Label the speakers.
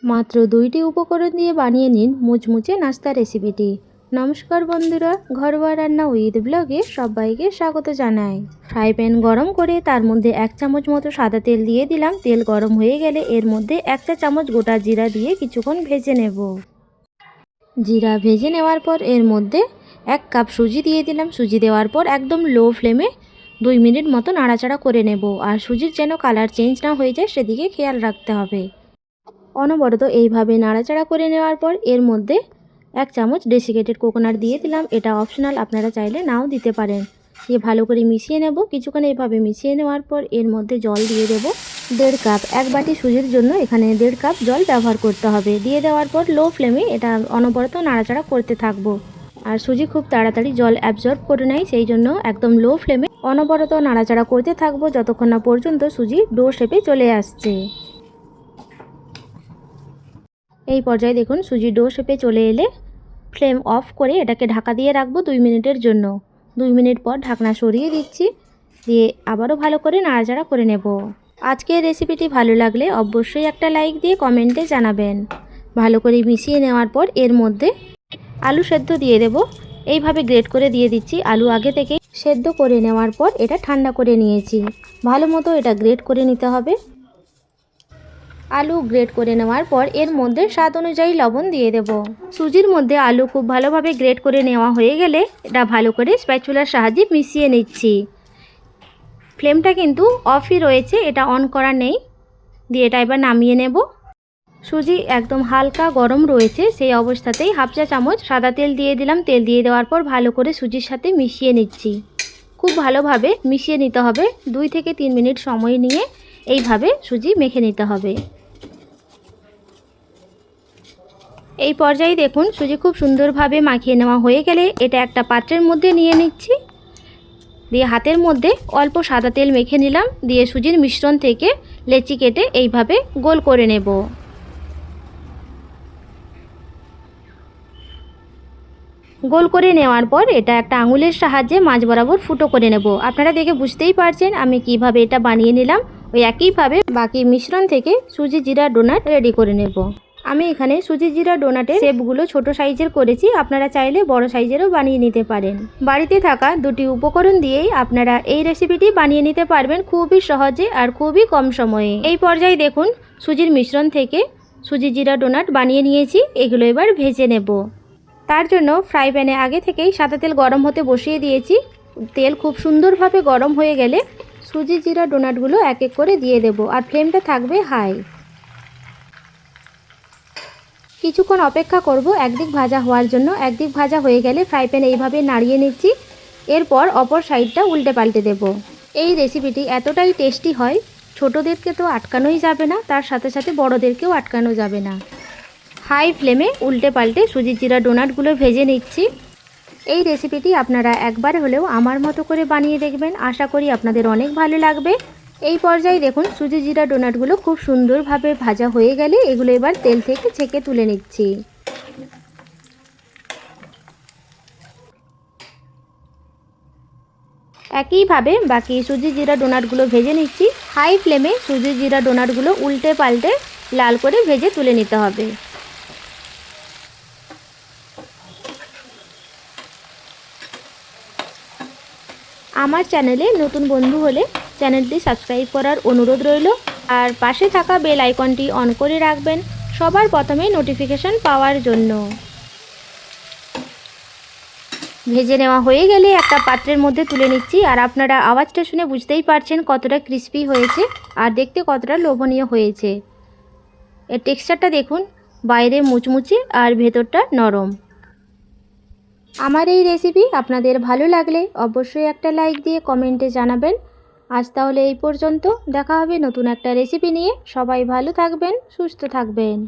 Speaker 1: মাত্র 2টি উপকরণ দিয়ে বানিয়ে নিন মুচমুচে নাস্তা রেসিপিটি। নমস্কার বন্ধুরা, ঘরোয়া রান্না উইথ ব্লগে সবাইকে স্বাগত জানাই। ফ্রাই প্যান গরম করে তার মধ্যে 1 চামচ মতো সাদা তেল দিয়ে দিলাম। তেল গরম হয়ে গেলে এর মধ্যে 1 চা চামচ গোটা জিরা দিয়ে কিছুক্ষণ ভেজে নেব। জিরা ভেজে নেওয়ার পর এর মধ্যে 1 কাপ সুজি দিয়ে দিলাম। সুজি দেওয়ার পর একদম লো ফ্লেমে 2 মিনিট মতো নাড়াচাড়া করে নেব। আর সুজির যেন কালার চেঞ্জ না হয়ে যায় সেদিকে খেয়াল রাখতে হবে। অনবরত এইভাবে নাড়াচাড়া করে নেওয়ার পর এর মধ্যে 1 চামচ ডেসিকেটেড কোকোনাট দিয়ে দিলাম। এটা অপশনাল, আপনারা চাইলে নাও দিতে পারেন। দিয়ে ভালো করে মিশিয়ে নেব। কিছুক্ষণ এইভাবে মিশিয়ে নেওয়ার পর এর মধ্যে জল দিয়ে দেব 1.5 কাপ। 1 বাটি সুজির জন্য এখানে 1.5 কাপ জল ব্যবহার করতে হবে। দিয়ে দেওয়ার পর লো ফ্লেমে এটা অনবরত নাড়াচাড়া করতে থাকবো। আর সুজি খুব তাড়াতাড়ি জল অ্যাবজর্ব করে নেয়, সেই জন্য একদম লো ফ্লেমে অনবরত নাড়াচাড়া করতে থাকবো যতক্ষণ না পর্যন্ত সুজি ডো শেপে চলে আসছে। এই পর্যায়ে দেখুন সুজি ডো শেপে চলে এলে ফ্লেম অফ করে এটাকে ঢাকা দিয়ে রাখবো 2 মিনিটের জন্য। 2 মিনিট পর ঢাকনা সরিয়ে দিচ্ছি, দিয়ে আবারও ভালো করে নাড়াচাড়া করে নেব। আজকের রেসিপিটি ভালো লাগলে অবশ্যই একটা লাইক দিয়ে কমেন্টে জানাবেন। ভালো করে মিশিয়ে নেওয়ার পর এর মধ্যে আলু সেদ্ধ দিয়ে দেব। এইভাবে গ্রেট করে দিয়ে দিচ্ছি। আলু আগে থেকে সেদ্ধ করে নেওয়ার পর এটা ঠান্ডা করে নিয়েছি। ভালো মতো এটা গ্রেট করে নিতে হবে। আলু গ্রেট করে নেওয়ার পর এর মধ্যে স্বাদ অনুযায়ী লবণ দিয়ে দেব। সুজির মধ্যে আলু খুব ভালোভাবে গ্রেট করে নেওয়া হয়ে গেলে এটা ভালো করে স্প্যাচুলার সাহায্যে মিশিয়ে নিচ্ছি। ফ্লেমটা কিন্তু অফই রয়েছে, এটা অন করা নেই। দিয়ে এটা এবার নামিয়ে নেব। সুজি একদম হালকা গরম রয়েছে, সেই অবস্থাতেই 1/2 চা চামচ সাদা তেল দিয়ে দিলাম। তেল দিয়ে দেওয়ার পর ভালো করে সুজির সাথে মিশিয়ে নিচ্ছি। খুব ভালোভাবে মিশিয়ে নিতে হবে। 2 থেকে 3 মিনিট সময় নিয়ে এইভাবে সুজি মেখে নিতে হবে। এই পর্যায়ে দেখুন সুজি খুব সুন্দরভাবে মাখিয়ে নেওয়া হয়ে গেলে এটা একটা পাত্রের মধ্যে নিয়ে নিচ্ছি। দিয়ে হাতের মধ্যে অল্প সাদা তেল মেখে নিলাম। দিয়ে সুজির মিশ্রণ থেকে লেচি কেটে এইভাবে গোল করে নেব। গোল করে নেওয়ার পর এটা একটা আঙুলের সাহায্যে মাঝ বরাবর ফুটো করে নেব। আপনারা দেখে বুঝতেই পারছেন আমি কিভাবে এটা বানিয়ে নিলাম। ওই একইভাবে বাকি মিশ্রণ থেকে সুজি জিরা ডোনাট রেডি করে নেব। আমি এখানে সুজি জিরা ডোনাটের শেপগুলো ছোট সাইজের করেছি, আপনারা চাইলে বড় সাইজেরও বানিয়ে নিতে পারেন। বাড়িতে থাকা 2টি উপকরণ দিয়েই আপনারা এই রেসিপিটি বানিয়ে নিতে পারবেন খুবই সহজে আর খুবই কম সময়ে। এই পর্যায়ে দেখুন সুজির মিশ্রণ থেকে সুজি জিরা ডোনাট বানিয়ে নিয়েছি। এগুলো এবার ভেজে নেব। তার জন্য ফ্রাই প্যানে আগে থেকেই সাদা তেল গরম হতে বসিয়ে দিয়েছি। তেল খুব সুন্দরভাবে গরম হয়ে গেলে সুজি জিরা ডোনাটগুলো এক এক করে দিয়ে দেব। আর ফ্লেমটা থাকবে হাই। কিছুক্ষণ অপেক্ষা করব একদিক ভাজা হওয়ার জন্য। একদিক ভাজা হয়ে গেলে ফ্রাই প্যান এইভাবে নাড়িয়ে নিচ্ছি। এরপর অপর সাইডটা উল্টে পাল্টে দেব। এই রেসিপিটি এতটাই টেস্টি হয়, ছোটদেরকে তো আটকানোই যাবে না, তার সাথে সাথে বড়দেরকেও আটকানো যাবে না। হাই ফ্লেমে উল্টে পাল্টে সুজি জিরা ডোনাটগুলো ভেজে নিচ্ছি। এই রেসিপিটি আপনারা একবার হলেও আমার মতো করে বানিয়ে দেখবেন, আশা করি আপনাদের অনেক ভালো লাগবে। এই পর্যায়ে দেখুন সুজি জিরা ডোনাটগুলো খুব সুন্দরভাবে ভাজা হয়ে গেলে এগুলো এবার তেল থেকে ছেঁকে তুলে নিচ্ছি। একইভাবে বাকি সুজি জিরা ডোনাটগুলো ভেজে নিচ্ছি। হাই ফ্লেমে সুজি জিরা ডোনাটগুলো উল্টে পাল্টে লাল করে ভেজে তুলে নিতে হবে। আমার চ্যানেলে নতুন বন্ধু হলে চ্যানেলটি সাবস্ক্রাইব করার অনুরোধ রইল। আর পাশে থাকা বেল আইকনটি অন করে রাখবেন সবার প্রথমে নোটিফিকেশান পাওয়ার জন্য। ভেজে নেওয়া হয়ে গেলে একটা পাত্রের মধ্যে তুলে নিচ্ছি। আর আপনারা আওয়াজটা শুনে বুঝতেই পারছেন কতটা ক্রিস্পি হয়েছে আর দেখতে কতটা লোভনীয় হয়েছে। এর টেক্সচারটা দেখুন, বাইরে মুচমুচে আর ভেতরটা নরম। আমার এই রেসিপি আপনাদের ভালো লাগলে অবশ্যই একটা লাইক দিয়ে কমেন্টে জানাবেন। আজ তাহলে এই পর্যন্ত, দেখা হবে নতুন একটা রেসিপি নিয়ে। সবাই ভালো থাকবেন, সুস্থ থাকবেন।